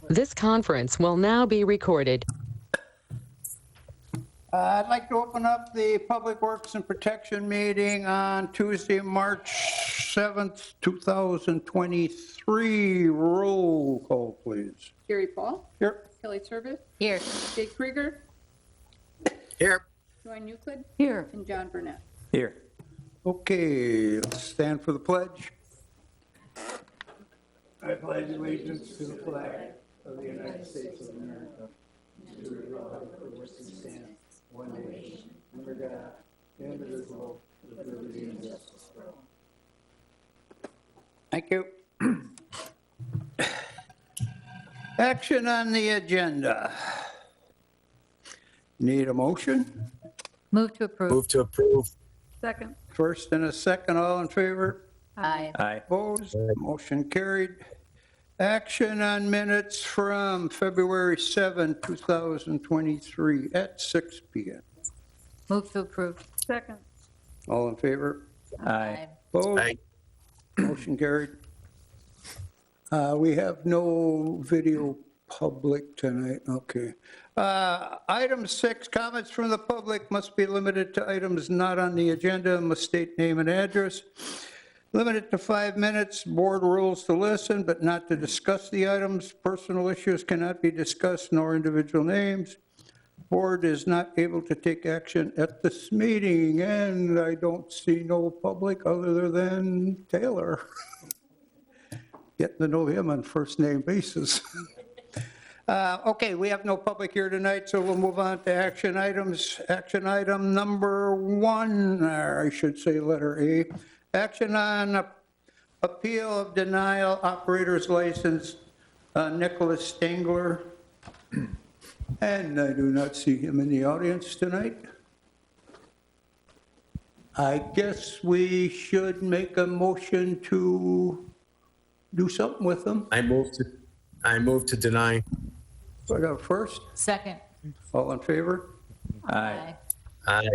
This conference will now be recorded. I'd like to open up the Public Works and Protection meeting on Tuesday, March 7th, 2023. Roll call, please. Gary Paul. Here. Kelly Service. Here. Jake Krieger. Here. Joanne Euclid. Here. And John Burnett. Here. Okay, let's stand for the pledge. I pledge allegiance to the flag of the United States of America, and to the republic for which it stands, one nation, under God, indivisible, with liberty and justice for all. Thank you. Action on the agenda. Need a motion? Move to approve. Move to approve. Second. First and a second, all in favor? Aye. Aye. Opposed? Motion carried. Action on minutes from February 7, 2023 at 6 p.m. Move to approve. Second. All in favor? Aye. Opposed? Aye. Motion carried. We have no video public tonight. Okay. Item 6, comments from the public must be limited to items not on the agenda, must state name and address. Limited to 5 minutes. Board rules to listen, but not to discuss the items. Personal issues cannot be discussed, nor individual names. Board is not able to take action at this meeting, and I don't see no public other than Taylor. Getting to know him on first name basis. Okay, we have no public here tonight, so we'll move on to action items. Action item number 1, or I should say letter A. Action on appeal of denial operator's license, Nicholas Stangler. And I do not see him in the audience tonight. I guess we should make a motion to do something with them. I move to deny. So I got a first. Second. All in favor? Aye. Aye.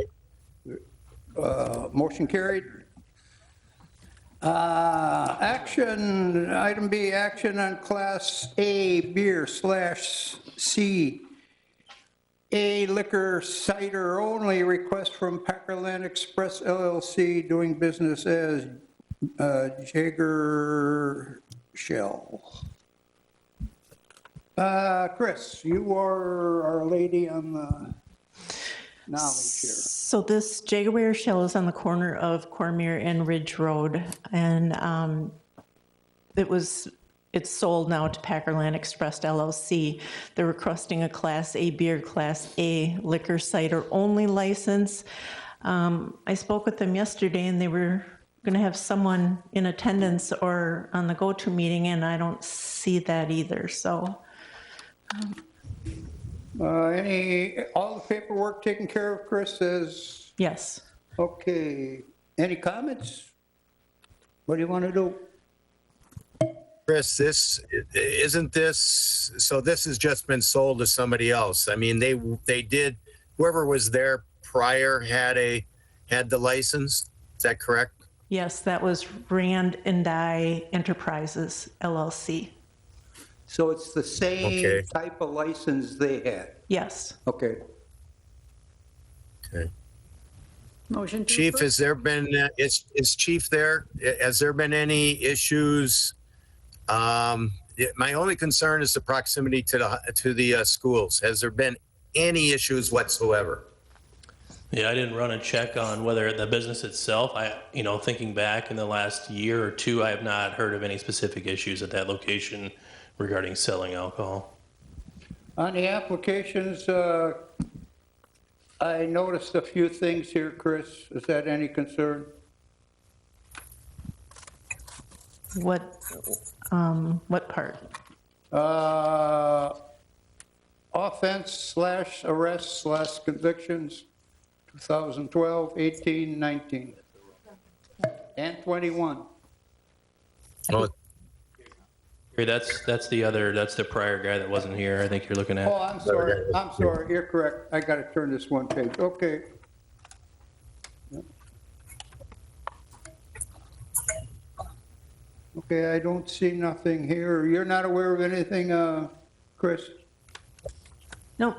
Motion carried. Action, item B, action on Class A beer / C A liquor cider only, request from Packerland Express LLC doing business as Jaeger Shell. Chris, you are our lady on the knowledge here. So this Jaguar Shell is on the corner of Cormier and Ridge Road, and it's sold now to Packerland Express LLC. They're requesting a Class A beer, Class A liquor cider only license. I spoke with them yesterday, and they were going to have someone in attendance or on the go-to meeting, and I don't see that either. So. All the paperwork taken care of, Chris, is, Yes. okay. Any comments? What do you want to do? Chris, this has just been sold to somebody else. I mean, they did, whoever was there prior had the license. Is that correct? Yes, that was Rand and I Enterprises LLC. So it's the same Okay. type of license they had? Yes. Okay. Okay. Motion to Chief, approve. has there been, is Chief there? Has there been any issues? My only concern is the proximity to the schools. Has there been any issues whatsoever? Yeah, I didn't run a check on whether the business itself, thinking back in the last year or two, I have not heard of any specific issues at that location regarding selling alcohol. On the applications, I noticed a few things here, Chris. Is that any concern? What part? Offense / arrest / convictions, 2012, 18, 19, and 21. Well, That's the prior guy that wasn't here. I think you're looking at. Oh, I'm sorry, you're correct. I got to turn this one page, okay. Okay, I don't see nothing here. You're not aware of anything Chris? Nope.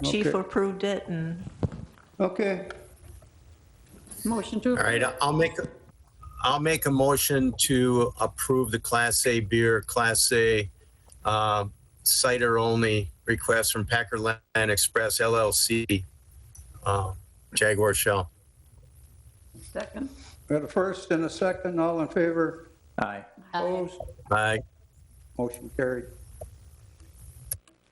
Chief Okay. approved it, and Okay, Motion to All approve. right, I'll make a motion to approve the Class A beer, Class A cider only request from Packerland Express LLC, Jaguar Shell. Second. got a first and a second, all in favor? Aye. Opposed? Aye. Motion carried.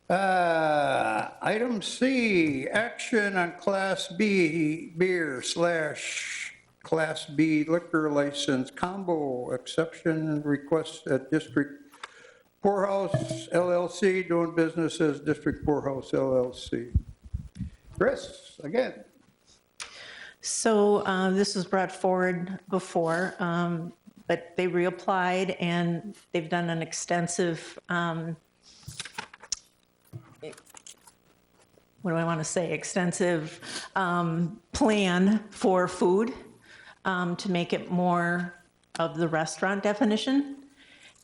Item C, action on Class B beer / Class B liquor license combo exception request at District Poorhouse LLC, doing business as District Poorhouse LLC. Chris, again. so this was brought forward before, but they reapplied, and they've done an extensive, what do I want to say, extensive plan for food to make it more of the restaurant definition.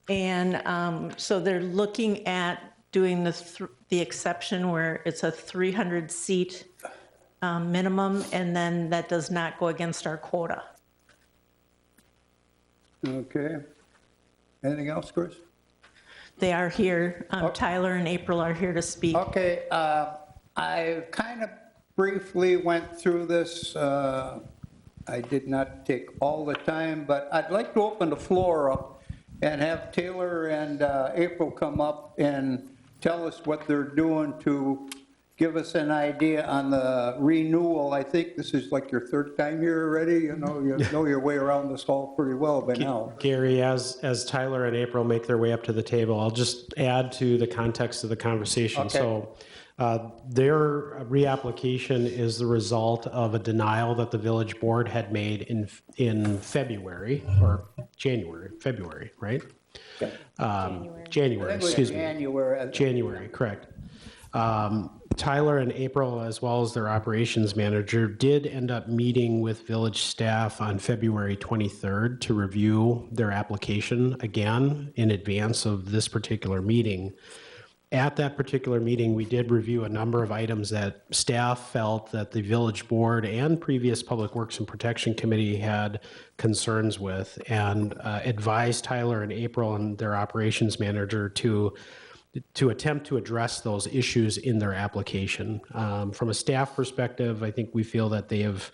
And so they're looking at doing the exception where it's a 300-seat minimum, and then that does not go against our quota. Okay. Anything else, Chris? They are here. Tyler and April are here to speak. Okay, I kind of briefly went through this. I did not take all the time, but I'd like to open the floor up and have Taylor and April come up and tell us what they're doing to give us an idea on the renewal. I think this is like your third time here already. You know your way around this hall pretty well by now. Gary, as Tyler and April make their way up to the table, I'll just add to the context of the conversation. Okay. So their reapplication is the result of a denial that the village board had made in February, or February, right? January, excuse me. January, correct. Tyler and April, as well as their operations manager, did end up meeting with village staff on February 23rd to review their application again in advance of this particular meeting. At that particular meeting, we did review a number of items that staff felt that the village board and previous Public Works and Protection Committee had concerns with, and advised Tyler and April and their operations manager to attempt to address those issues in their application. From a staff perspective, I think we feel that they have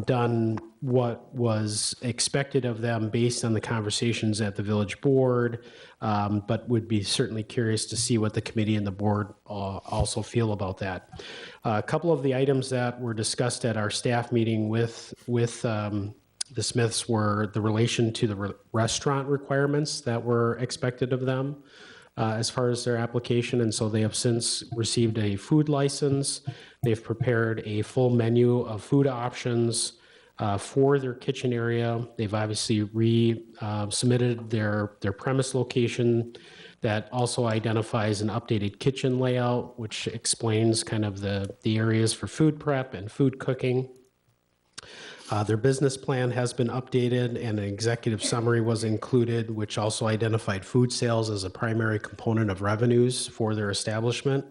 done what was expected of them based on the conversations at the village board, but would be certainly curious to see what the committee and the board also feel about that. A couple of the items that were discussed at our staff meeting with the Smiths were the relation to the restaurant requirements that were expected of them as far as their application. And so they have since received a food license. They've prepared a full menu of food options for their kitchen area. They've obviously submitted their premise location that also identifies an updated kitchen layout, which explains kind of the areas for food prep and food cooking. Their business plan has been updated, and an executive summary was included, which also identified food sales as a primary component of revenues for their establishment.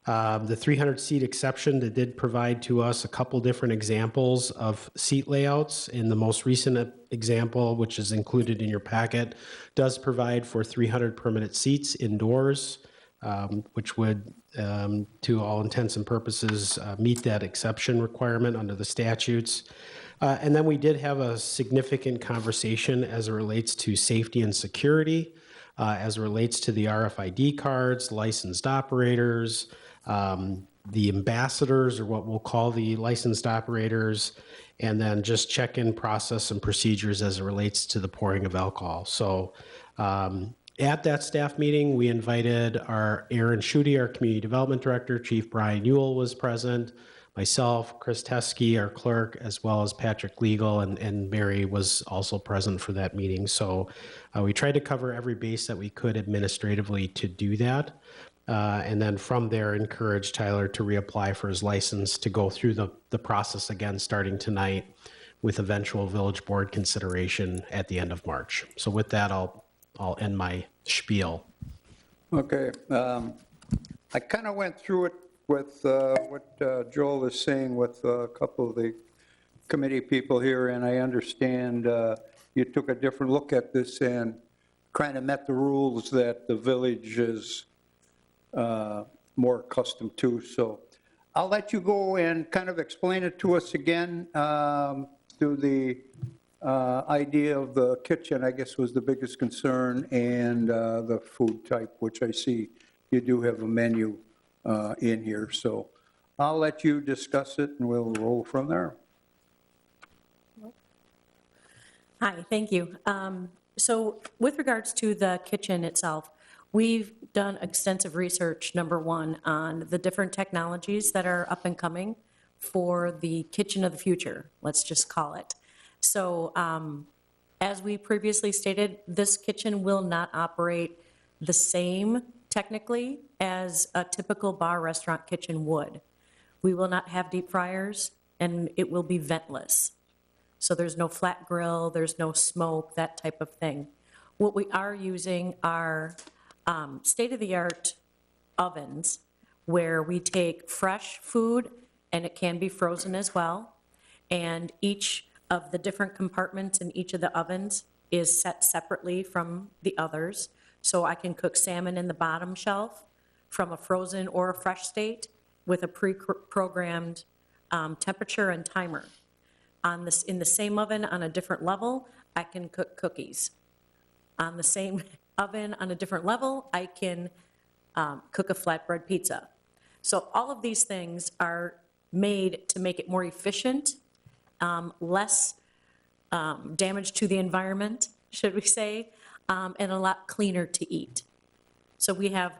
The 300-seat exception that did provide to us a couple different examples of seat layouts. In the most recent example, which is included in your packet, does provide for 300 permanent seats indoors, which would, to all intents and purposes, meet that exception requirement under the statutes. And then we did have a significant conversation as it relates to safety and security, as it relates to the RFID cards, licensed operators, the ambassadors, or what we'll call the licensed operators, and then just check-in process and procedures as it relates to the pouring of alcohol. So at that staff meeting, we invited our Aaron Schutte, our Community Development Director, Chief Brian Ewell was present, myself, Chris Teskey, our clerk, as well as Patrick Legal, and Mary was also present for that meeting. So we tried to cover every base that we could administratively to do that. And then from there, encourage Tyler to reapply for his license to go through the process again starting tonight with eventual village board consideration at the end of March. So with that, I'll end my spiel. Okay, I kind of went through it with what Joel is saying with a couple of the committee people here, and I understand you took a different look at this and kind of met the rules that the village is more accustomed to. So I'll let you go and kind of explain it to us again through the idea of the kitchen, I guess, was the biggest concern, and the food type, which I see you do have a menu in here. So I'll let you discuss it, and we'll roll from there. Hi, thank you. So with regards to the kitchen itself, we've done extensive research, number one, on the different technologies that are up and coming for the kitchen of the future, let's just call it. So as we previously stated, this kitchen will not operate the same technically as a typical bar restaurant kitchen would. We will not have deep fryers, and it will be ventless. So there's no flat grill, there's no smoke, that type of thing. What we are using are state-of-the-art ovens where we take fresh food, and it can be frozen as well, and each of the different compartments in each of the ovens is set separately from the others. So I can cook salmon in the bottom shelf from a frozen or a fresh state with a pre-programmed temperature and timer. In the same oven on a different level, I can cook cookies. On the same oven on a different level, I can cook a flatbread pizza. So all of these things are made to make it more efficient, less damage to the environment, should we say, and a lot cleaner to eat. So we have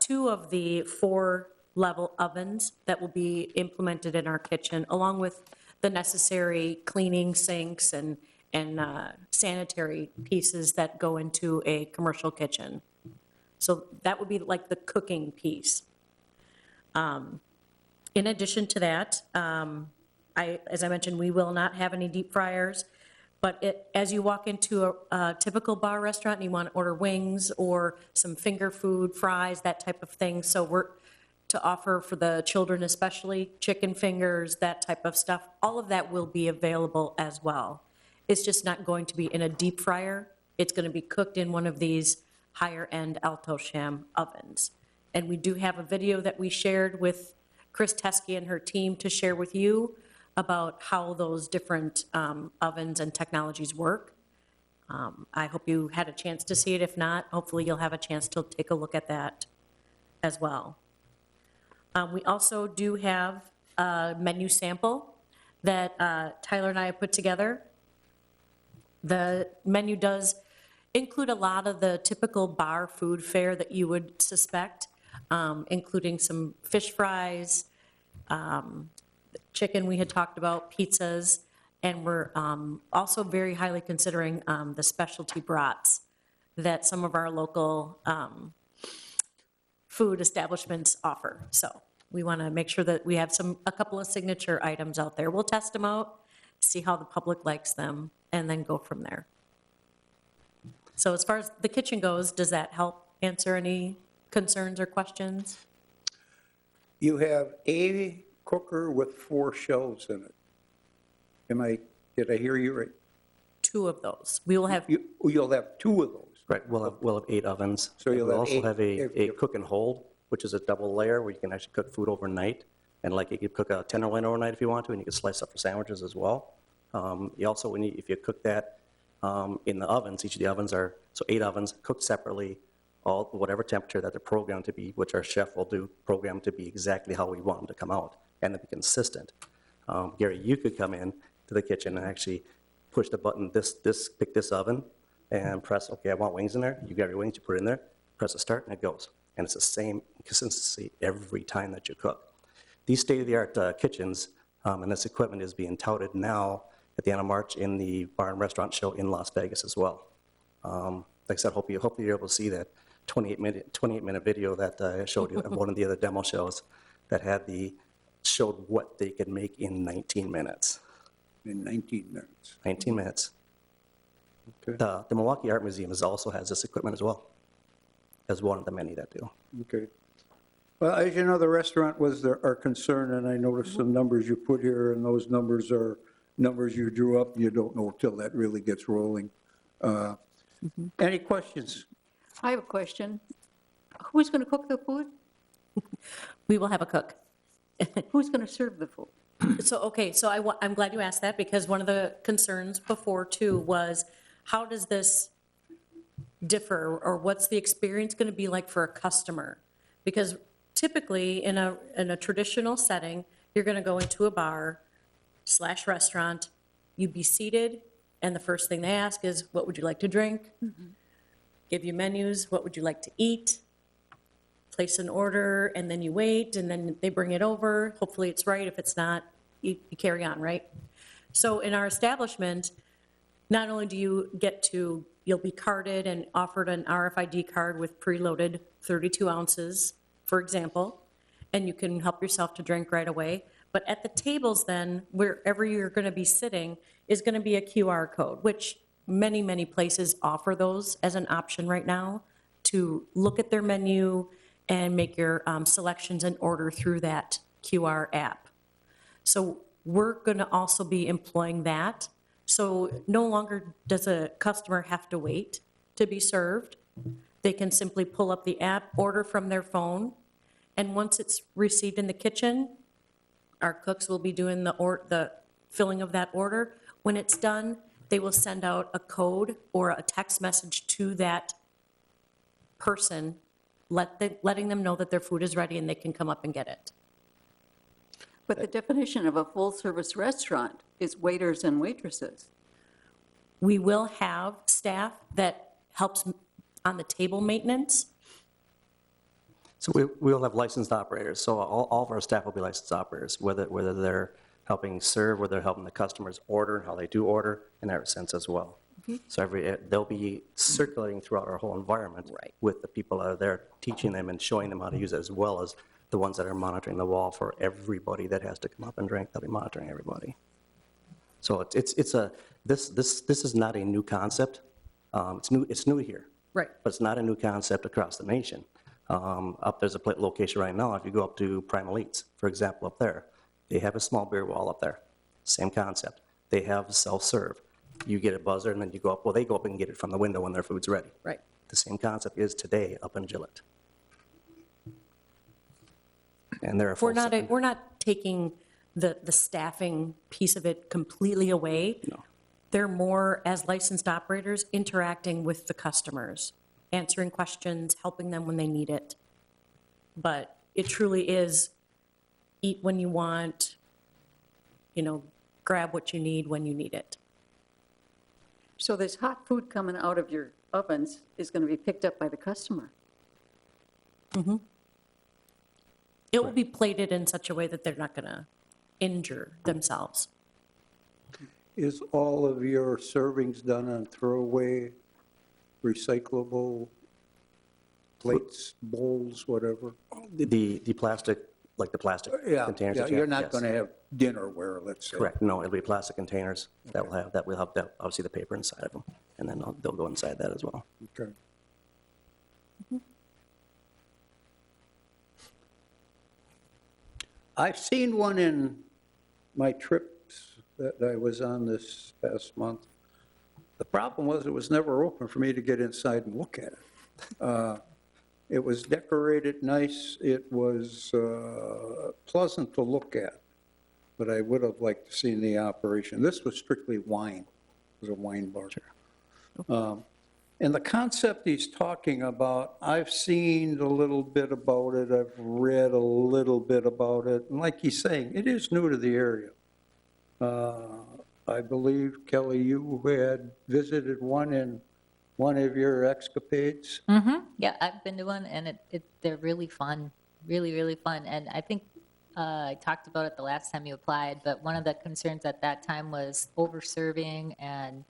two of the 4-level ovens that will be implemented in our kitchen, along with the necessary cleaning sinks and sanitary pieces that go into a commercial kitchen. So that would be like the cooking piece. In addition to that, as I mentioned, we will not have any deep fryers, but as you walk into a typical bar restaurant and you want to order wings or some finger food, fries, that type of thing, so we're to offer for the children especially, chicken fingers, that type of stuff, all of that will be available as well. It's just not going to be in a deep fryer. It's going to be cooked in one of these higher-end Alto Sham ovens. And we do have a video that we shared with Chris Teskey and her team to share with you about how those different ovens and technologies work. I hope you had a chance to see it. If not, hopefully you'll have a chance to take a look at that as well. We also do have a menu sample that Tyler and I have put together. The menu does include a lot of the typical bar food fare that you would suspect, including some fish fries, chicken we had talked about, pizzas, and we're also very highly considering the specialty brats that some of our local food establishments offer. So we want to make sure that we have a couple of signature items out there. We'll test them out, see how the public likes them, and then go from there. So as far as the kitchen goes, does that help answer any concerns or questions? You have a cooker with 4 shelves in it. Did I hear you right? 2 of those. We will have, You'll have 2 of those. Right, we'll have 8 ovens. So you'll We'll have also 8 have if a you- cook and hold, which is a double layer where you can actually cook food overnight. And like you could cook a tenderloin overnight if you want to, and you can slice up for sandwiches as well. You also, if you cook that in the ovens, each of the ovens are, so 8 ovens cooked separately, all whatever temperature that they're programmed to be, which our chef will do, programmed to be exactly how we want them to come out and to be consistent. Gary, you could come in to the kitchen and actually push the button, pick this oven, and press, okay, I want wings in there. You got your wings, you put it in there, press the start, and it goes. And it's the same consistency every time that you cook. These state-of-the-art kitchens and this equipment is being touted now at the end of March in the bar and restaurant show in Las Vegas as well. Like I said, hopefully you're able to see that 28-minute video that I showed you at one of the other demo shows that showed what they could make in 19 minutes. In 19 minutes. 19 minutes. Okay. The Milwaukee Art Museum also has this equipment as well. as one of the many that do. Okay. Well, as you know, the restaurant was our concern, and I noticed some numbers you put here, and those numbers are numbers you drew up. You don't know till that really gets rolling. Any questions? I have a question. Who's going to cook the food? We will have a cook. Who's going to serve the food? So I'm glad you asked that, because one of the concerns before too was, how does this differ, or what's the experience going to be like for a customer? Because typically in a traditional setting, you're going to go into a bar/restaurant, you'd be seated, and the first thing they ask is, what would you like to drink? Give you menus, what would you like to eat? Place an order, and then you wait, and then they bring it over. Hopefully it's right. If it's not, you carry on, right? So in our establishment, not only do you'll be carded and offered an RFID card with preloaded 32 ounces, for example, and you can help yourself to drink right away. But at the tables then, wherever you're going to be sitting, is going to be a QR code, which many, many places offer those as an option right now, to look at their menu and make your selections and order through that QR app. So we're going to also be employing that. So no longer does a customer have to wait to be served. They can simply pull up the app, order from their phone, and once it's received in the kitchen, our cooks will be doing the filling of that order. When it's done, they will send out a code or a text message to that person, letting them know that their food is ready and they can come up and get it. But the definition of a full-service restaurant is waiters and waitresses. We will have staff that helps on the table maintenance. So we'll have licensed operators, so all of our staff will be licensed operators, whether they're helping serve, whether they're helping the customers order, and how they do order, in that sense as well. So they'll be circulating throughout our whole environment with the people that are there, teaching them and showing them how to use it, as well as the ones that are monitoring the wall for everybody that has to come up and drink. They'll be monitoring everybody. So this is not a new concept. It's new here. Right. But it's not a new concept across the nation. There's a location right now, if you go up to Primal Eats, for example, up there, they have a small beer wall up there. Same concept. They have self-serve. You get a buzzer, and then you go up, well, they go up and get it from the window when their food's ready. Right. The same concept is today up in Gillette. And they're a full We're not taking the staffing piece of it completely away. No. They're more, as licensed operators, interacting with the customers, answering questions, helping them when they need it. But it truly is eat when you want, grab what you need when you need it. So this hot food coming out of your ovens is going to be picked up by the customer. It will be plated in such a way that they're not going to injure themselves. Is all of your servings done on throwaway, recyclable plates, bowls, whatever? The plastic, like the plastic containers. Yeah, that you you're have, not yes. going to have dinnerware, let's say. Correct, no, it'll be plastic containers that will have obviously the paper inside of them, and then they'll go inside that as well. Okay. I've seen one in my trips that I was on this past month. The problem was it was never open for me to get inside and look at it. It was decorated nice. It was pleasant to look at, but I would have liked to see the operation. This was strictly wine. It was a wine bar. Sure. And the concept he's talking about, I've seen a little bit about it, I've read a little bit about it, and like he's saying, it is new to the area. I believe, Kelly, you had visited one in one of your escapades. Yeah, I've been to one, and they're really fun, really, really fun. And I think I talked about it the last time you applied, but one of the concerns at that time was over-serving, and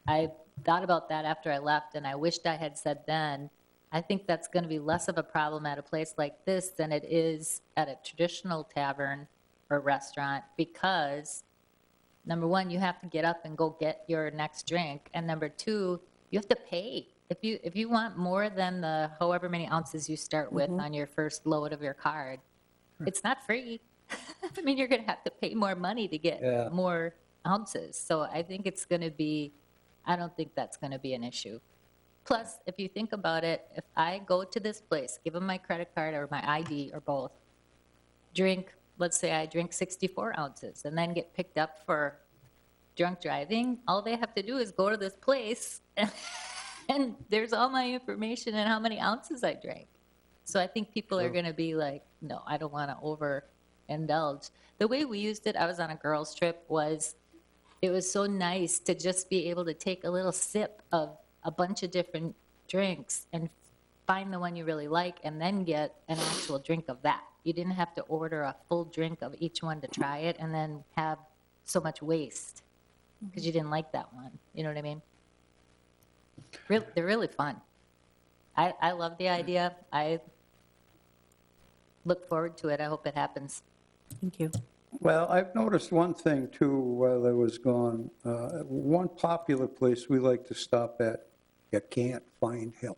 I thought about that after I left, and I wished I had said then, I think that's going to be less of a problem at a place like this than it is at a traditional tavern or restaurant, because number one, you have to get up and go get your next drink, and number two, you have to pay if you want more than the however many ounces you start with on your first load of your card, it's not free. I mean, you're going to have to pay more money to get Yeah. more ounces. So I think it's going to be, I don't think that's going to be an issue. Plus, if you think about it, if I go to this place, give them my credit card or my ID or both, drink, let's say I drink 64 ounces and then get picked up for drunk driving, all they have to do is go to this place and there's all my information and how many ounces I drank. So I think people are going to be like, no, I don't want to overindulge. The way we used it, I was on a girls' trip, it was so nice to just be able to take a little sip of a bunch of different drinks and find the one you really like and then get an actual drink of that. You didn't have to order a full drink of each one to try it and then have so much waste because you didn't like that one. You know what I mean? They're really fun. I love the idea. I look forward to it. I hope it happens. Thank you. Well, I've noticed one thing too while I was gone. One popular place we like to stop at, you can't find help.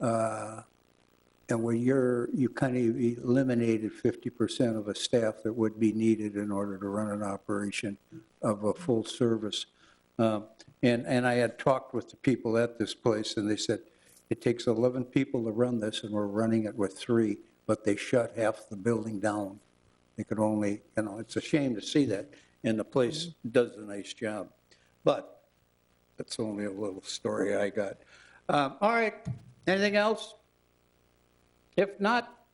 And where you kind of eliminated 50% of a staff that would be needed in order to run an operation of a full service. And I had talked with the people at this place, and they said, it takes 11 people to run this, and we're running it with 3, but they shut half the building down. They could only, it's a shame to see that, and the place does a nice job. But that's only a little story I got. All right, anything else? If not,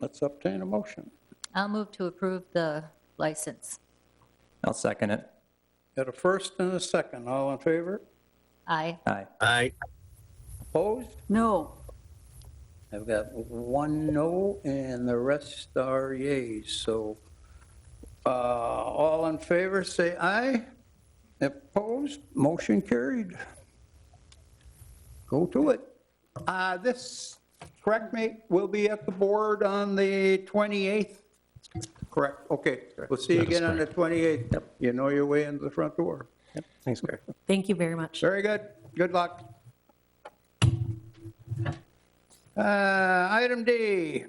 let's obtain a motion. I'll move to approve the license. I'll second it. Got a first and a second, all in favor? Aye. Aye. Aye. Opposed? No. I've got 1 no, and the rest are yays. So all in favor, say aye. Opposed? Motion carried. Go to it. This, correct me, will be at the board on the 28th? Correct, okay. We'll see you That is again on the 28th. Yep. You know your way into the front door. Yep. Thanks, Gary. Thank you very much. Very good. Good luck. Item D.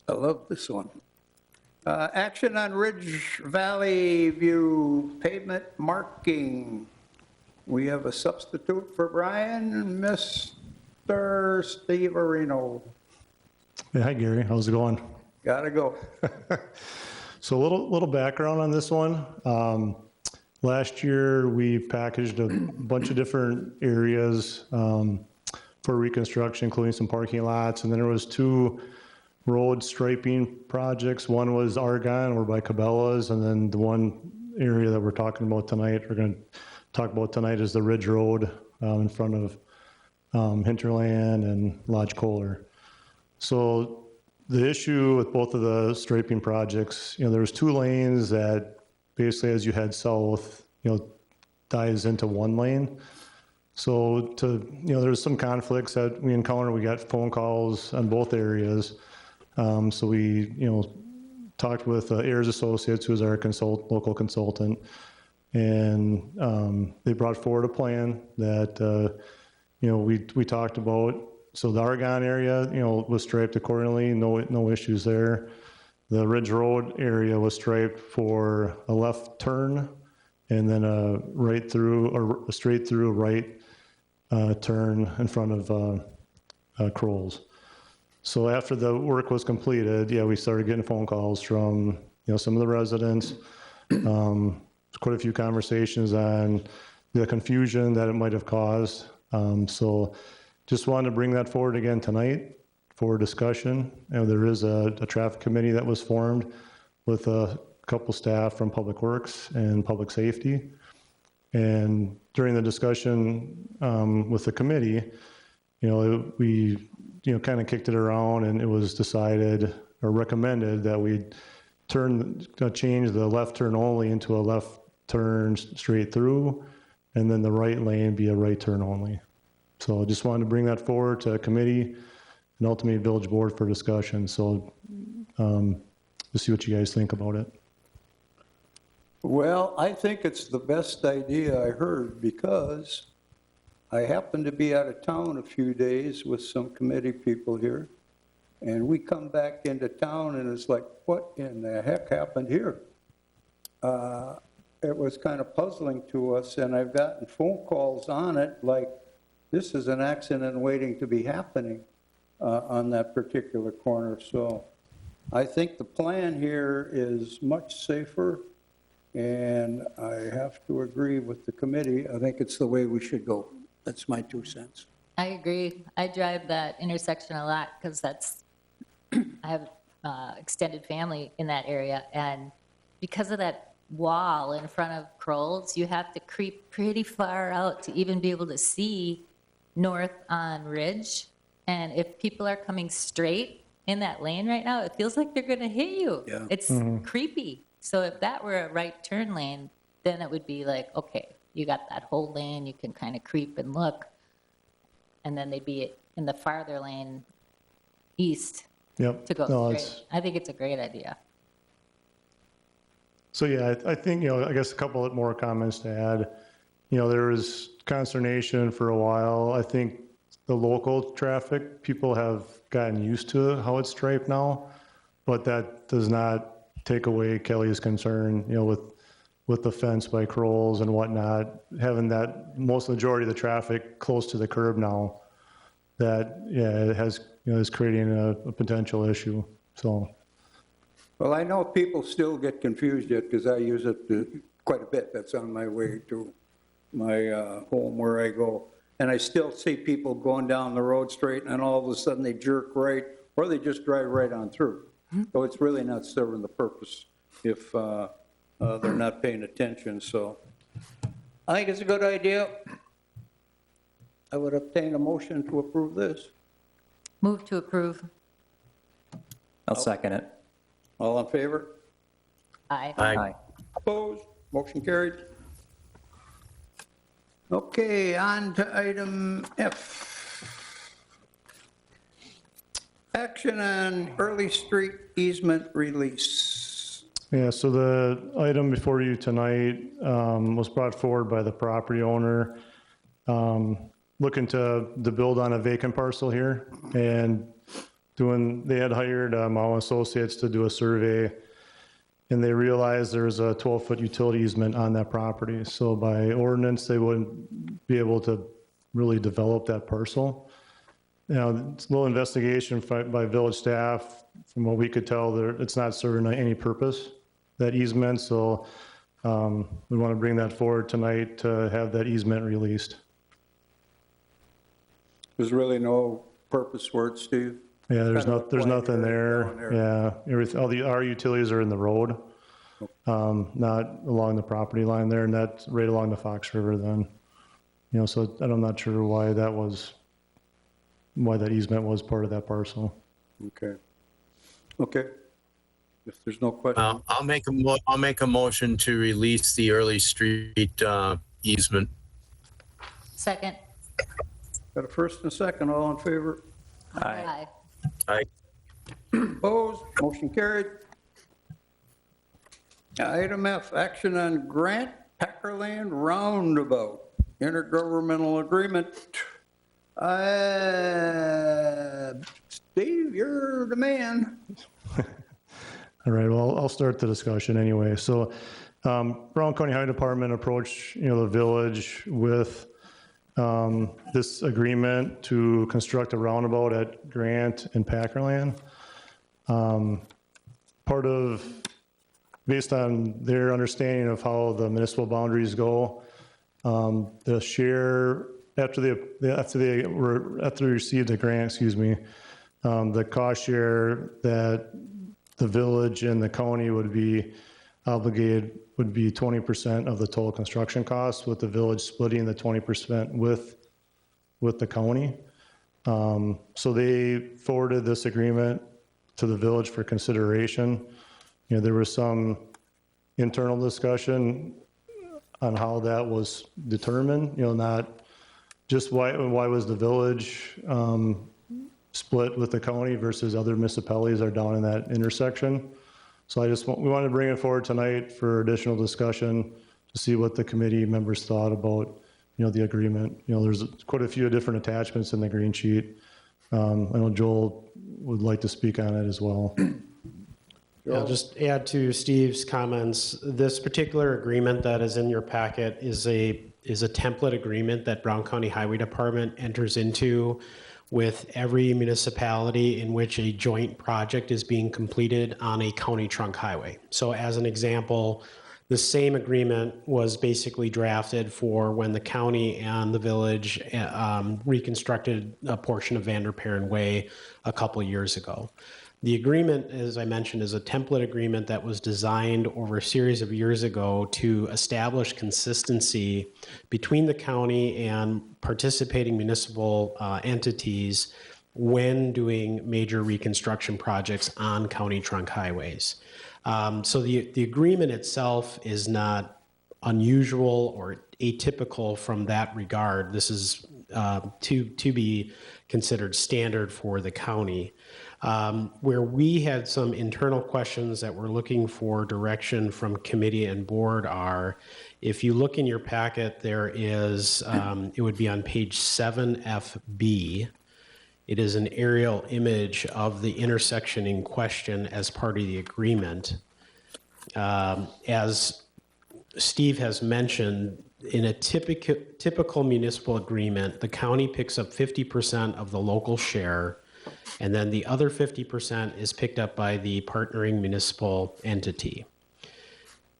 I love this one. Action on Ridge Valley View pavement marking. We have a substitute for Brian, Mr. Steve Areno. Hey, hi Gary, how's it going? Gotta go. So a little background on this one. Last year we packaged a bunch of different areas for reconstruction, including some parking lots, and then there was 2 road striping projects. One was Argonne over by Cabela's, and then the one area that we're talking about tonight, we're going to talk about tonight, is the Ridge Road in front of Hinterland and Lodge Kohler. So the issue with both of the striping projects, there was 2 lanes that basically as you head south, dives into 1 lane. So there's some conflicts that we encountered. We got phone calls on both areas. So we, talked with Ayers Associates, who's our local consultant, and they brought forward a plan that, we talked about. So the Argonne area, was striped accordingly, no issues there. The Ridge Road area was striped for a left turn and then a right through or a straight through right turn in front of Kroll's. So after the work was completed, we started getting phone calls from, some of the residents. Quite a few conversations on the confusion that it might have caused. So just wanted to bring that forward again tonight for discussion. There is a traffic committee that was formed with a couple staff from Public Works and Public Safety. And during the discussion with the committee, we kind of kicked it around, and it was decided or recommended that we change the left turn only into a left turn straight through, and then the right lane be a right turn only. So I just wanted to bring that forward to a committee and ultimately village board for discussion. So to see what you guys think about it. Well, I think it's the best idea I heard because I happened to be out of town a few days with some committee people here, and we come back into town, and it's like, what in the heck happened here? It was kind of puzzling to us, and I've gotten phone calls on it, like, this is an accident waiting to be happening on that particular corner. So I think the plan here is much safer, and I have to agree with the committee. I think it's the way we should go. That's my 2 cents. I agree. I drive that intersection a lot because I have extended family in that area. And because of that wall in front of Kroll's, you have to creep pretty far out to even be able to see north on Ridge. And if people are coming straight in that lane right now, it feels like they're going to hit you. Yeah. It's creepy. So if that were a right turn lane, then it would be like, okay, you got that whole lane, you can kind of creep and look. And then they'd be in the farther lane east Yep. to go No, straight. I think it's a great idea. So yeah, I think, I guess a couple of more comments to add. There was consternation for a while. I think the local traffic, people have gotten used to how it's striped now, but that does not take away Kelly's concern, with the fence by Kroll's and whatnot, having that most majority of the traffic close to the curb now, that, it has, is creating a potential issue, so. Well, I know people still get confused yet because I use it quite a bit. That's on my way to my home where I go. And I still see people going down the road straight, and all of a sudden they jerk right, or they just drive right on through. So it's really not serving the purpose if they're not paying attention. So I think it's a good idea. I would obtain a motion to approve this. Move to approve. I'll second it. All in favor? Aye. Aye. Opposed? Motion carried. Okay, on to item F. Action on early street easement release. Yeah, so the item before you tonight was brought forward by the property owner, looking to build on a vacant parcel here, and they had hired Mao Associates to do a survey, and they realized there's a 12-foot utility easement on that property. So by ordinance, they wouldn't be able to really develop that parcel. It's a little investigation by village staff. From what we could tell, it's not serving any purpose, that easement. So we want to bring that forward tonight to have that easement released. There's really no purpose for it, Steve? Yeah, there's nothing there. There. Yeah, our utilities are in the road, not along the property line there, and that's right along the Fox River then. So I'm not sure why that easement was part of that parcel. Okay. Okay. If there's no question. I'll make a motion to release the early street easement. Second. Got a first and a second, all in favor? Aye. Aye. Opposed? Motion carried. Item F, action on grant Packerland Roundabout, intergovernmental agreement. Steve, you're the man. All right, well, I'll start the discussion anyway. So Brown County Highway Department approached, the village with this agreement to construct a roundabout at Grant and Packerland. Based on their understanding of how the municipal boundaries go, the share, after they received the grant, the cost share that the village and the county would be obligated would be 20% of the total construction costs, with the village splitting the 20% with the county. So they forwarded this agreement to the village for consideration. There was some internal discussion on how that was determined, not just why was the village split with the county versus other municipalities are down in that intersection. So we wanted to bring it forward tonight for additional discussion to see what the committee members thought about the agreement. There's quite a few different attachments in the green sheet. I know Joel would like to speak on it as well. I'll just add to Steve's comments. This particular agreement that is in your packet is a template agreement that Brown County Highway Department enters into with every municipality in which a joint project is being completed on a county trunk highway. So as an example, the same agreement was basically drafted for when the county and the village reconstructed a portion of Vanderparen Way a couple of years ago. The agreement, as I mentioned, is a template agreement that was designed over a series of years ago to establish consistency between the county and participating municipal entities when doing major reconstruction projects on county trunk highways. So the agreement itself is not unusual or atypical from that regard. This is to be considered standard for the county. Where we had some internal questions that we're looking for direction from committee and board are, if you look in your packet, there is, it would be on page 7FB. It is an aerial image of the intersection in question as part of the agreement. As Steve has mentioned, in a typical municipal agreement, the county picks up 50% of the local share, and then the other 50% is picked up by the partnering municipal entity.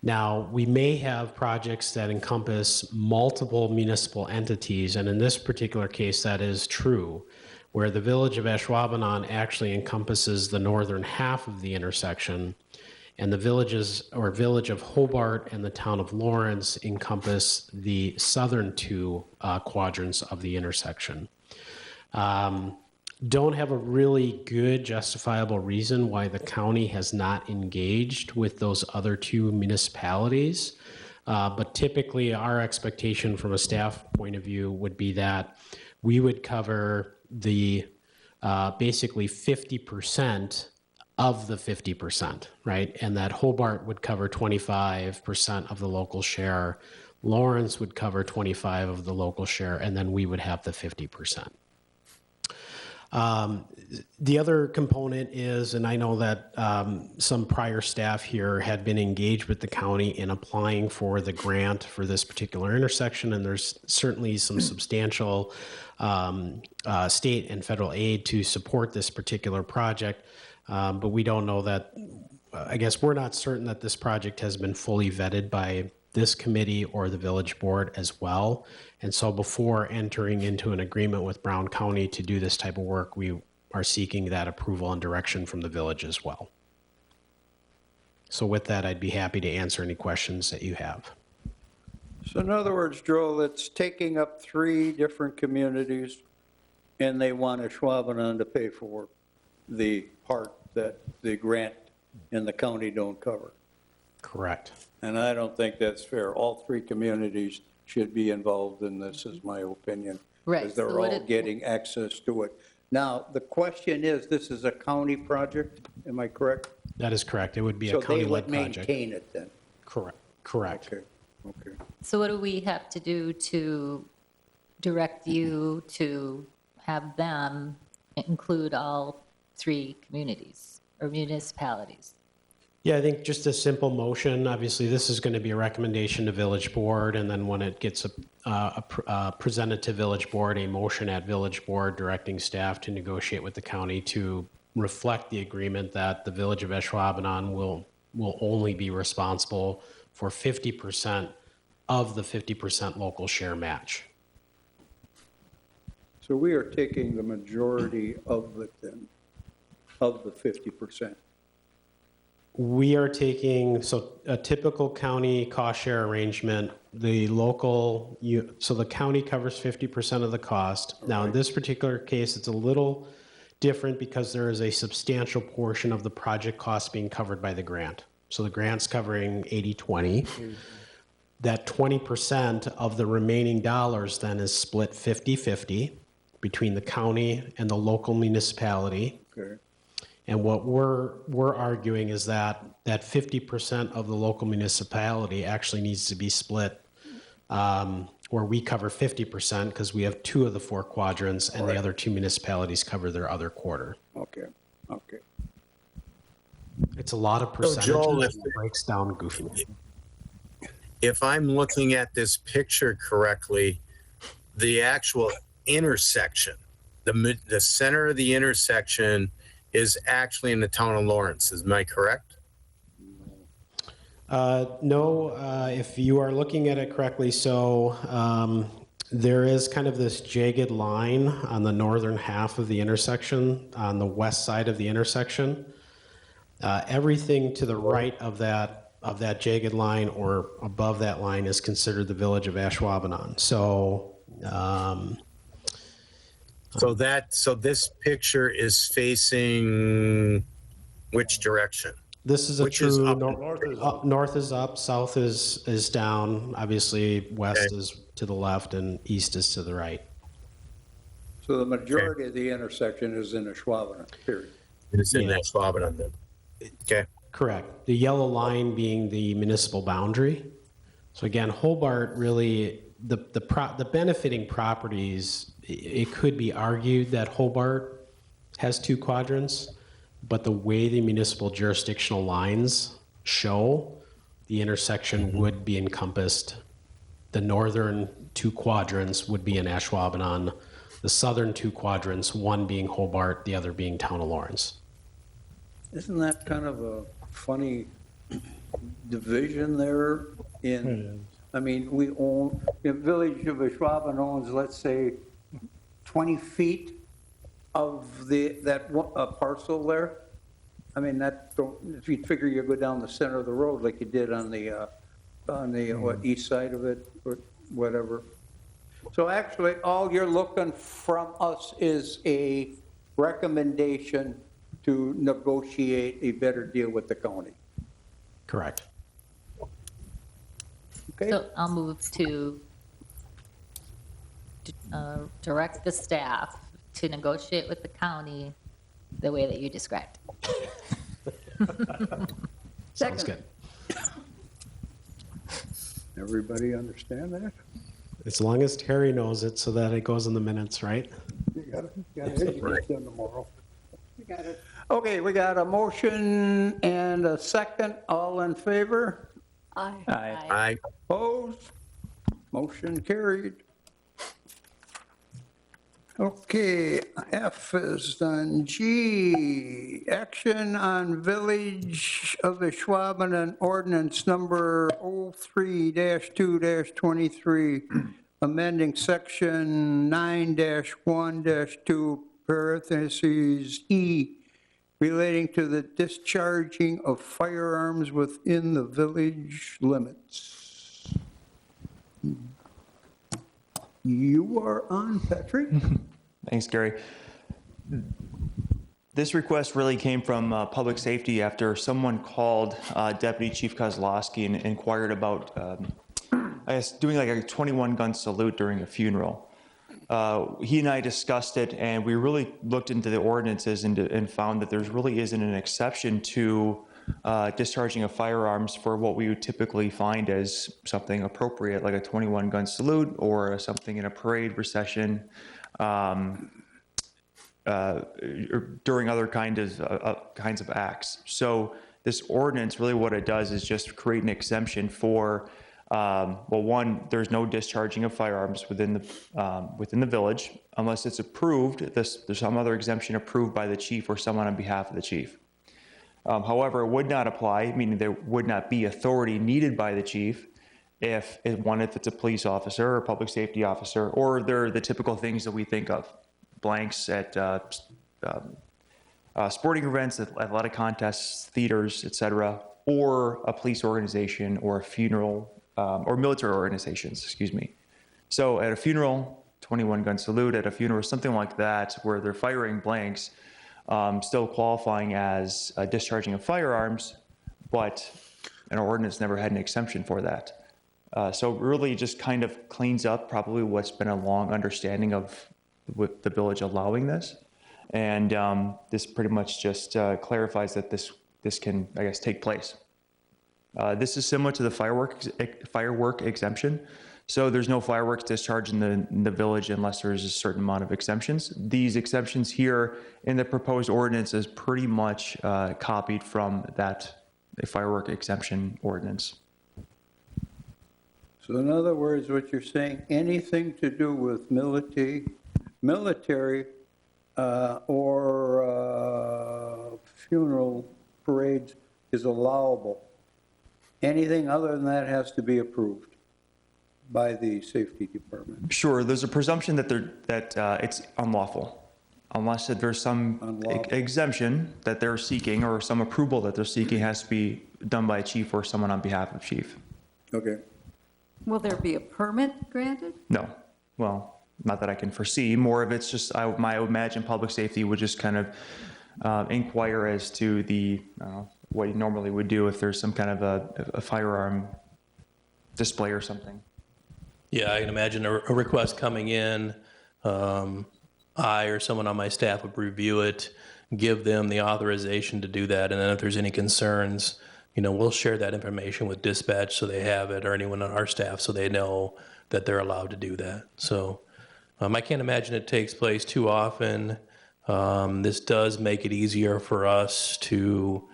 Now, we may have projects that encompass multiple municipal entities, and in this particular case, that is true, where the village of Ashwaubenon actually encompasses the northern half of the intersection, and the village of Hobart and the town of Lawrence encompass the southern two quadrants of the intersection. Don't have a really good justifiable reason why the county has not engaged with those other two municipalities. But typically our expectation from a staff point of view would be that we would cover the basically 50% of the 50%, right? And that Hobart would cover 25% of the local share, Lawrence would cover 25% of the local share, and then we would have the 50%. The other component is, and I know that some prior staff here had been engaged with the county in applying for the grant for this particular intersection, and there's certainly some substantial state and federal aid to support this particular project, but we don't know that, I guess we're not certain that this project has been fully vetted by this committee or the village board as well. And so before entering into an agreement with Brown County to do this type of work, we are seeking that approval and direction from the village as well. So with that, I'd be happy to answer any questions that you have. So in other words, Joel, it's taking up 3 different communities, and they want Ashwaubenon to pay for the part that the grant and the county don't cover. Correct. And I don't think that's fair. All 3 communities should be involved in this, is my opinion. Right. Because they're all getting access to it. Now, the question is, this is a county project, am I correct? That is correct. It would be a county-led project. So they would maintain it then? Correct. Okay. So what do we have to do to direct you to have them include all 3 communities or municipalities? Yeah, I think just a simple motion. Obviously, this is going to be a recommendation to village board, and then when it gets presented to village board, a motion at village board directing staff to negotiate with the county to reflect the agreement that the village of Ashwaubenon will only be responsible for 50% of the 50% local share match. So we are taking the majority of it then, of the 50%. We are taking, so a typical county cost share arrangement, the local, so the county covers 50% of the cost. Now, in this particular case, it's a little different because there is a substantial portion of the project cost being covered by the grant. So the grant's covering 80-20. That 20% of the remaining dollars then is split 50-50 between the county and the local municipality. Okay. And what we're arguing is that 50% of the local municipality actually needs to be split, where we cover 50% because we have 2 of the 4 quadrants, and the other 2 municipalities cover their other quarter. Okay, okay. It's a lot of percentages. Joel, and it breaks down goofy. If I'm looking at this picture correctly, the actual intersection, the center of the intersection is actually in the town of Lawrence. Am I correct? No, if you are looking at it correctly, so there is kind of this jagged line on the northern half of the intersection, on the west side of the intersection. Everything to the right of that jagged line or above that line is considered the village of Ashwaubenon. So, so this picture is facing which direction? this is a Which is true up. north is up, south is down. Obviously, west Okay. is to the left, and east is to the right. So the majority of the intersection is in Ashwaubenon, period. It's in Yeah. Ashwaubenon then. Okay. Correct. The yellow line being the municipal boundary. So again, Hobart really, the benefiting properties, it could be argued that Hobart has 2 quadrants, but the way the municipal jurisdictional lines show, the intersection would be encompassed. The northern 2 quadrants would be in Ashwaubenon. The southern 2 quadrants, one being Hobart, the other being Town of Lawrence. Isn't that kind of a funny division there in, I mean, we own, the village of Ashwaubenon owns, let's say, 20 feet of that parcel there. I mean, if you figure you go down the center of the road like you did on the east side of it, or whatever. So actually, all you're looking from us is a recommendation to negotiate a better deal with the county. Correct. Okay? So I'll move to direct the staff to negotiate with the county the way that you described. Sounds good. Everybody understand that? As long as Terry knows it so that it goes in the minutes, right? You got it done tomorrow. You got it. Okay, we got a motion and a second. All in favor? Aye. I Opposed? Motion carried. Okay, F is done. G, action on Village of Ashwaubenon Ordinance Number 03-2-23, amending Section 9-1-2, parentheses E, relating to the discharging of firearms within the village limits. You are on, Patrick. Thanks, Gary. This request really came from public safety after someone called Deputy Chief Kozlowski and inquired about, I guess, doing like a 21-gun salute during a funeral. He and I discussed it, and we really looked into the ordinances and found that there really isn't an exception to discharging of firearms for what we would typically find as something appropriate, like a 21-gun salute or something in a parade procession, or during other kinds of acts. So this ordinance, really what it does is just create an exemption for, well, one, there's no discharging of firearms within the village unless it's approved. There's some other exemption approved by the chief or someone on behalf of the chief. However, it would not apply, meaning there would not be authority needed by the chief if it's a police officer or a public safety officer, or they're the typical things that we think of, blanks at sporting events, athletic contests, theaters, etc., or a police organization or a funeral or military organizations, excuse me. So at a funeral, 21-gun salute, at a funeral, something like that, where they're firing blanks, still qualifying as discharging of firearms, but an ordinance never had an exemption for that. So it really just kind of cleans up probably what's been a long understanding of with the village allowing this. And this pretty much just clarifies that this can, I guess, take place. This is similar to the firework exemption. So there's no fireworks discharge in the village unless there's a certain amount of exemptions. These exemptions here in the proposed ordinance is pretty much copied from that firework exemption ordinance. So in other words, what you're saying, anything to do with military or funeral parades is allowable. Anything other than that has to be approved by the safety department. Sure, there's a presumption that it's unlawful, unless there's some exemption that they're seeking or some approval that they're seeking has to be done by a chief or someone on behalf of chief. Okay. Will there be a permit granted? No, well, not that I can foresee. More of it's just, I would imagine public safety would just kind of inquire as to the what you normally would do if there's some kind of a firearm display or something. Yeah, I can imagine a request coming in. I or someone on my staff would review it, give them the authorization to do that, and then if there's any concerns, we'll share that information with dispatch so they have it, or anyone on our staff so they know that they're allowed to do that. So I can't imagine it takes place too often. This does make it easier for us to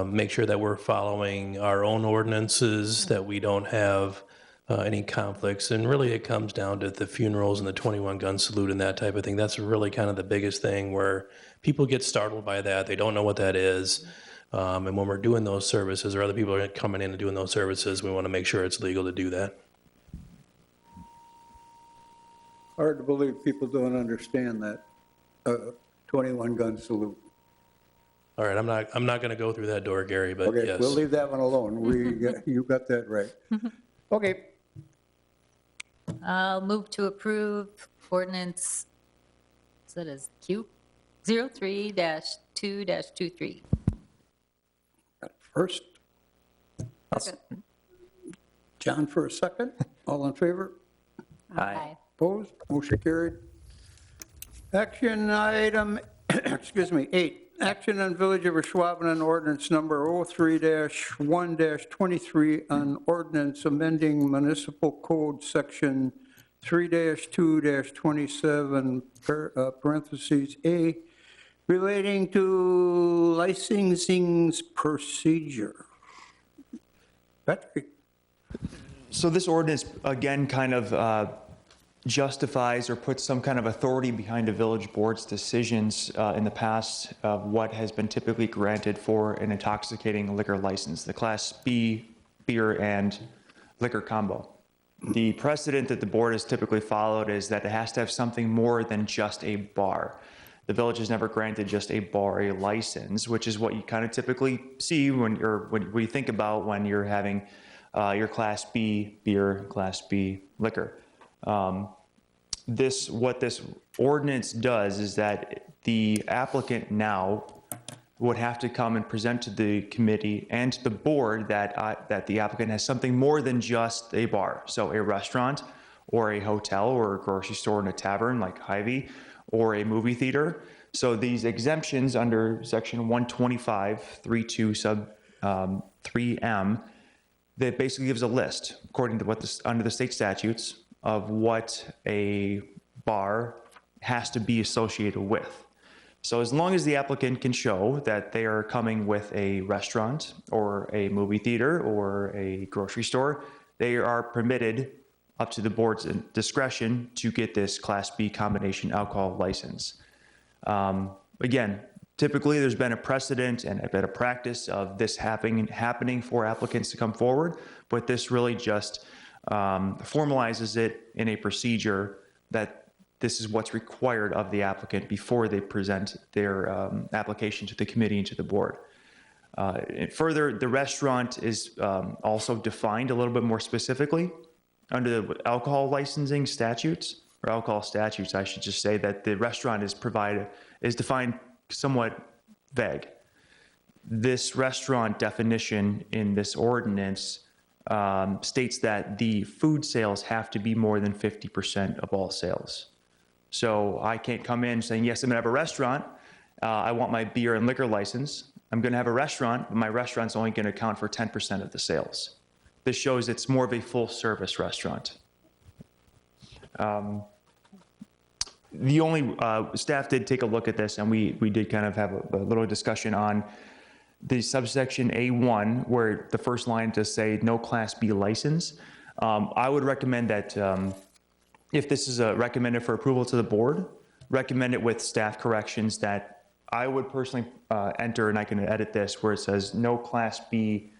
make sure that we're following our own ordinances, that we don't have any conflicts. And really it comes down to the funerals and the 21 gun salute and that type of thing. That's really kind of the biggest thing where people get startled by that. They don't know what that is. And when we're doing those services or other people are coming in and doing those services, we want to make sure it's legal to do that. Hard to believe people don't understand that 21 gun salute. All right, I'm not going to go through that door, Gary, but Okay, yes. we'll leave that one alone. You got that right. Okay. I'll move to approve ordinance, so that is Q 03-2-23. First. John for a second. All in favor? Aye. Opposed? Motion carried. Action item, 8. Action on Village of Ashwaubenon ordinance number 03-1-23 on ordinance amending Municipal Code section 3-2-27 parentheses A relating to licensing procedure. Patrick. So this ordinance, again, kind of justifies or puts some kind of authority behind a village board's decisions in the past of what has been typically granted for an intoxicating liquor license, the Class B beer and liquor combo. The precedent that the board has typically followed is that it has to have something more than just a bar. The village has never granted just a bar a license, which is what you kind of typically see when you think about when you're having your Class B beer, Class B liquor. What this ordinance does is that the applicant now would have to come and present to the committee and to the board that the applicant has something more than just a bar. So a restaurant or a hotel or a grocery store and a tavern like Hy-Vee or a movie theater. So these exemptions under section 125.32 sub 3M, that basically gives a list according to under the state statutes of what a bar has to be associated with. So as long as the applicant can show that they are coming with a restaurant or a movie theater or a grocery store, they are permitted up to the board's discretion to get this Class B combination alcohol license. Again, typically there's been a precedent and a practice of this happening for applicants to come forward, but this really just formalizes it in a procedure that this is what's required of the applicant before they present their application to the committee and to the board. And further, the restaurant is also defined a little bit more specifically under the alcohol licensing statutes, or alcohol statutes, I should just say, that the restaurant is defined somewhat vague. This restaurant definition in this ordinance states that the food sales have to be more than 50% of all sales. So I can't come in saying, yes, I'm gonna have a restaurant. I want my beer and liquor license. I'm gonna have a restaurant, but my restaurant's only gonna account for 10% of the sales. This shows it's more of a full service restaurant. The only, staff did take a look at this, and we did kind of have a little discussion on the subsection A1, where the first line does say no Class B license. I would recommend that if this is recommended for approval to the board, recommend it with staff corrections that I would personally enter, and I can edit this, where it says no Class B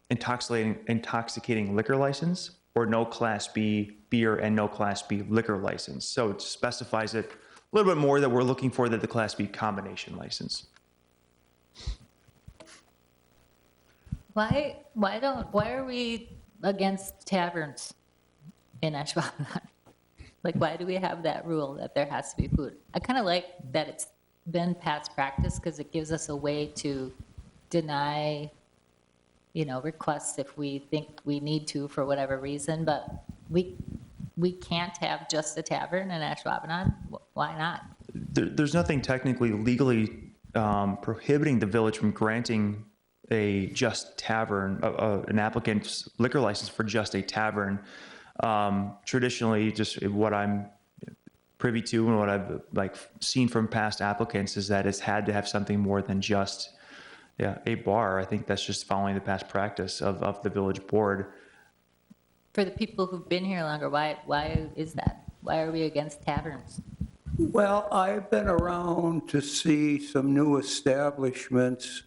intoxicating liquor license, or no Class B beer and no Class B liquor license. So it specifies it a little bit more that we're looking for the Class B combination license. Why are we against taverns in Ashwaubenon? Like, why do we have that rule that there has to be food? I kind of like that it's been past practice because it gives us a way to deny, requests if we think we need to for whatever reason, but we can't have just a tavern in Ashwaubenon. Why not? There's nothing technically legally prohibiting the village from granting a just tavern, an applicant's liquor license for just a tavern. Traditionally, just what I'm privy to and what I've seen from past applicants is that it's had to have something more than just a bar. I think that's just following the past practice of the village board. For the people who've been here longer, why is that? Why are we against taverns? Well, I've been around to see some new establishments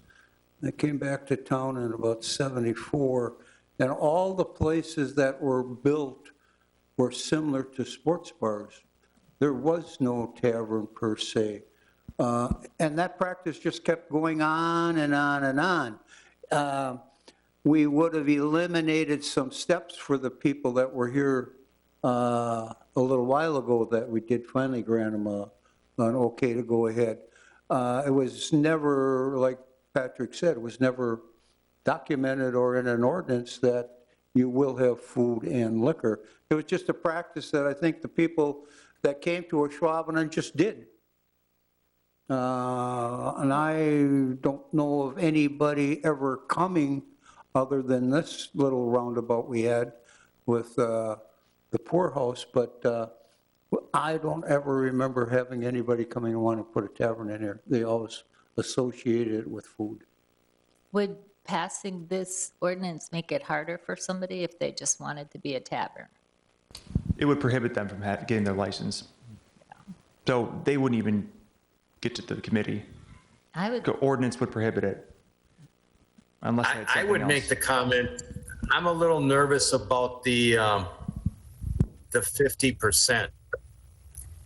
that came back to town in about 74, and all the places that were built were similar to sports bars. There was no tavern per se. And that practice just kept going on and on and on. We would have eliminated some steps for the people that were here a little while ago that we did finally grant them an okay to go ahead. It was never, like Patrick said, it was never documented or in an ordinance that you will have food and liquor. It was just a practice that I think the people that came to Ashwaubenon just did. And I don't know of anybody ever coming other than this little roundabout we had with the poorhouse, but I don't ever remember having anybody coming and want to put a tavern in here. They always associated it with food. Would passing this ordinance make it harder for somebody if they just wanted to be a tavern? It would prohibit them from getting their license. So they wouldn't even get to the committee. The ordinance would prohibit it. Unless I would make the comment, I'm a little nervous about the 50%.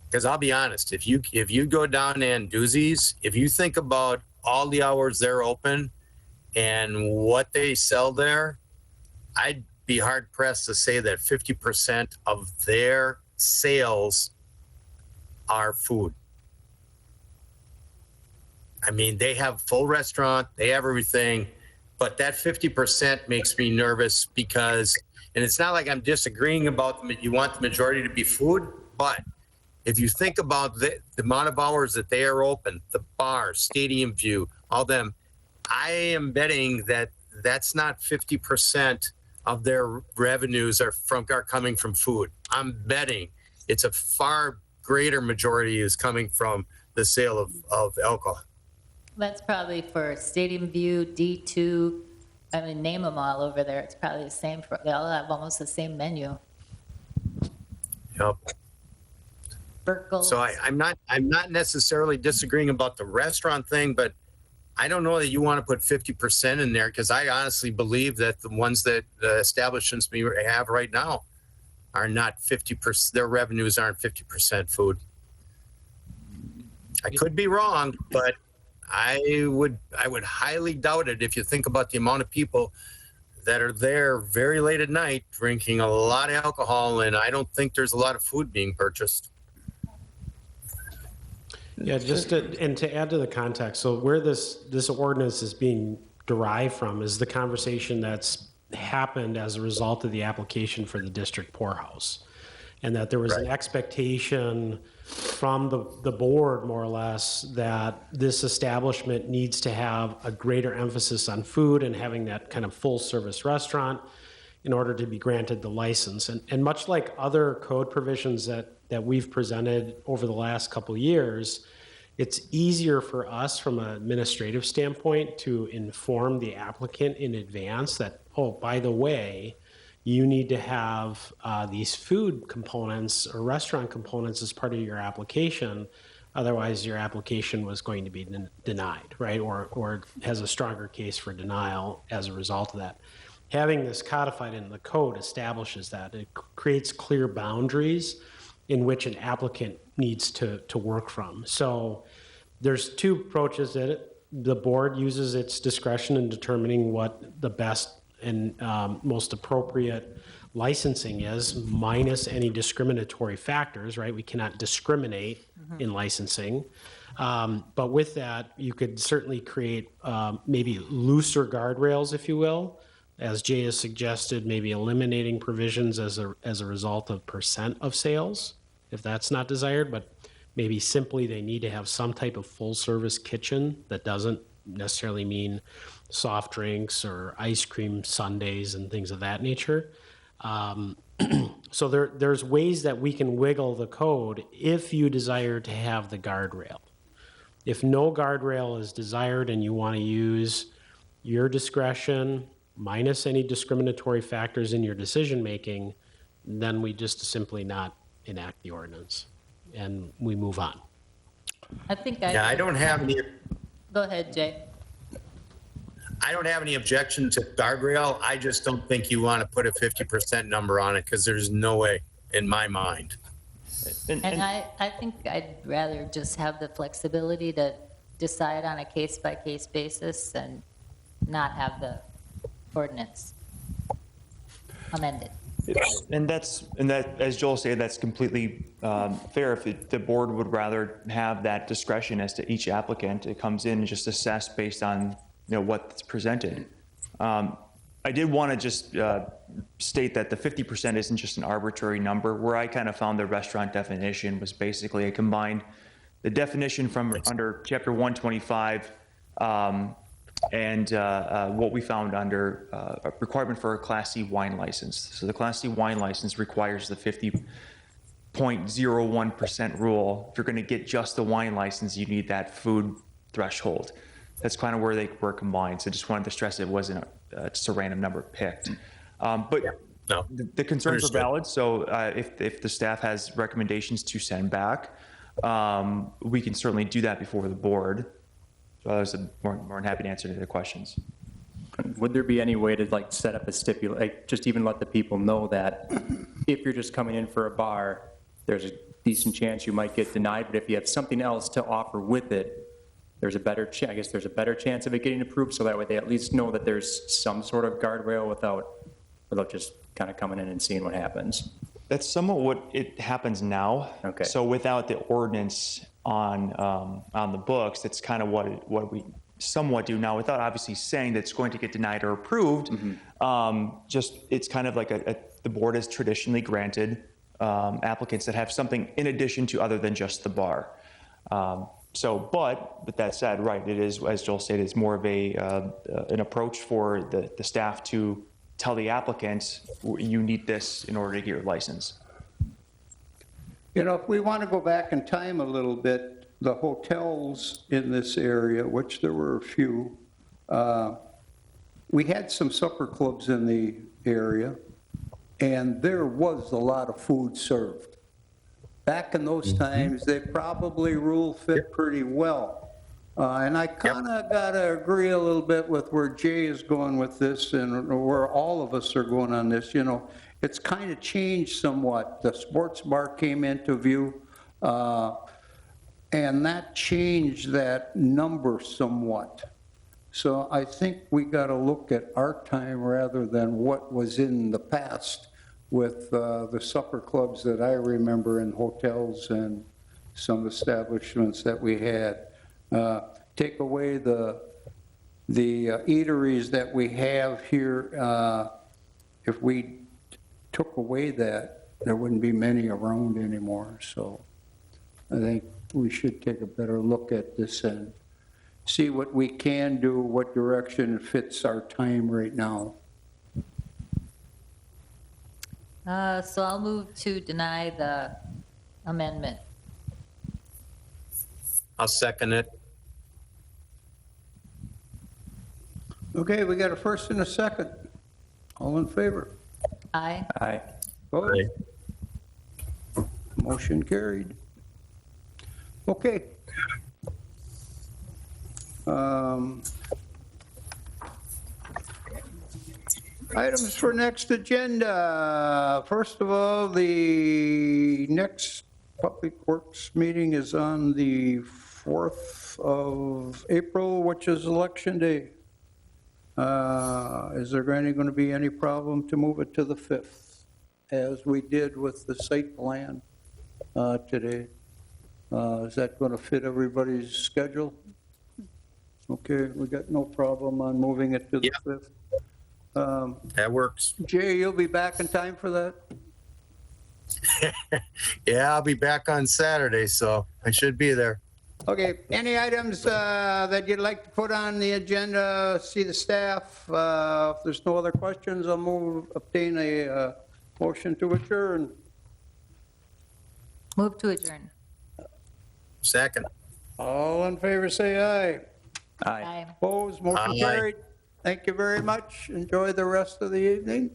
Because I'll be honest, if you go down to Anduzzi's, if you think about all the hours they're open and what they sell there, I'd be hard pressed to say that 50% of their sales are food. I mean, they have full restaurant, they have everything, but that 50% makes me nervous because, and it's not like I'm disagreeing about you want the majority to be food, but if you think about the amount of hours that they are open, the bar, Stadium View, all them, I am betting that that's not 50% of their revenues are coming from food. I'm betting it's a far greater majority is coming from the sale of alcohol. That's probably for Stadium View, D2, I mean, name them all over there. It's probably the same, they all have almost the same menu. Yep. Burkle. So I'm not necessarily disagreeing about the restaurant thing, but I don't know that you want to put 50% in there because I honestly believe that the ones that the establishments we have right now are not 50%. Their revenues aren't 50% food. I could be wrong, but I would highly doubt it if you think about the amount of people that are there very late at night drinking a lot of alcohol, and I don't think there's a lot of food being purchased. Yeah, to add to the context, so where this ordinance is being derived from is the conversation that's happened as a result of the application for the district poorhouse. And that there was an expectation from the board, more or less, that this establishment needs to have a greater emphasis on food and having that kind of full service restaurant. in order to be granted the license. And much like other code provisions that we've presented over the last couple of years, it's easier for us from an administrative standpoint to inform the applicant in advance that, oh, by the way, you need to have these food components or restaurant components as part of your application. Otherwise, your application was going to be denied, right? Or has a stronger case for denial as a result of that. Having this codified in the code establishes that. It creates clear boundaries in which an applicant needs to work from. So there's two approaches that the board uses its discretion in determining what the best and most appropriate licensing is, minus any discriminatory factors, right? We cannot discriminate in licensing. But with that, you could certainly create maybe looser guardrails, if you will, as Jay has suggested, maybe eliminating provisions as a result of percent of sales, if that's not desired, but maybe simply they need to have some type of full-service kitchen that doesn't necessarily mean soft drinks or ice cream sundaes and things of that nature. So there's ways that we can wiggle the code if you desire to have the guardrail. If no guardrail is desired and you want to use your discretion minus any discriminatory factors in your decision making, then we just simply not enact the ordinance and we move on. I think I don't have any. Go ahead, Jay. I don't have any objection to guardrail. I just don't think you want to put a 50% number on it because there's no way in my mind. And I think I'd rather just have the flexibility to decide on a case-by-case basis and not have the ordinance amended. And that, as Joel said, that's completely fair. If the board would rather have that discretion as to each applicant, it comes in and just assessed based on what's presented. I did want to just state that the 50% isn't just an arbitrary number. Where I kind of found the restaurant definition was basically I combined the definition from under Chapter 125 and what we found under a requirement for a Class C wine license. So the Class C wine license requires the 50.01% rule. If you're going to get just the wine license, you need that food threshold. That's kind of where they were combined. So just wanted to stress it wasn't just a random number picked. But no, the concerns understood. are valid. So if the staff has recommendations to send back, we can certainly do that before the board. So I was more than happy to answer any of the questions. Would there be any way to like set up a just even let the people know that if you're just coming in for a bar, there's a decent chance you might get denied, but if you have something else to offer with it, there's a better chance, I guess there's a better chance of it getting approved, so that way they at least know that there's some sort of guardrail without just kind of coming in and seeing what happens. That's somewhat what it happens now. Okay. So without the ordinance on the books, that's kind of what we somewhat do now, without obviously saying that it's going to get denied or approved. Just it's kind of like the board has traditionally granted applicants that have something in addition to other than just the bar. But with that said, right, it is, as Joel said, it's more of an approach for the staff to tell the applicant, you need this in order to get your license. If we want to go back in time a little bit, the hotels in this area, which there were a few, we had some supper clubs in the area, and there was a lot of food served. Back in those times, they probably rule fit pretty well. And I kind of got to agree a little bit with where Jay is going with this and where all of us are going on this. It's kind of changed somewhat. The sports bar came into view, and that changed that number somewhat. So I think we got to look at our time rather than what was in the past with the supper clubs that I remember in hotels and some establishments that we had. Take away the eateries that we have here. If we took away that, there wouldn't be many around anymore. So I think we should take a better look at this and see what we can do, what direction fits our time right now. So I'll move to deny the amendment. I'll second it. Okay, we got a first and a second. All in favor? Aye. Aye. Opposed? Motion carried. Okay. Items for next agenda. First of all, the next Public Works meeting is on the 4th of April, which is Election Day. Is there going to be any problem to move it to the 5th, as we did with the site plan today? Is that going to fit everybody's schedule? Okay, we got no problem on moving it to the 5th. That works. Jay, you'll be back in time for that? Yeah, I'll be back on Saturday, so I should be there. Okay, any items that you'd like to put on the agenda, see the staff? If there's no other questions, I'll obtain a motion to adjourn. Move to adjourn. Second. All in favor, say aye. Aye. Opposed, motion Aye. carried. Thank you very much. Enjoy the rest of the evening.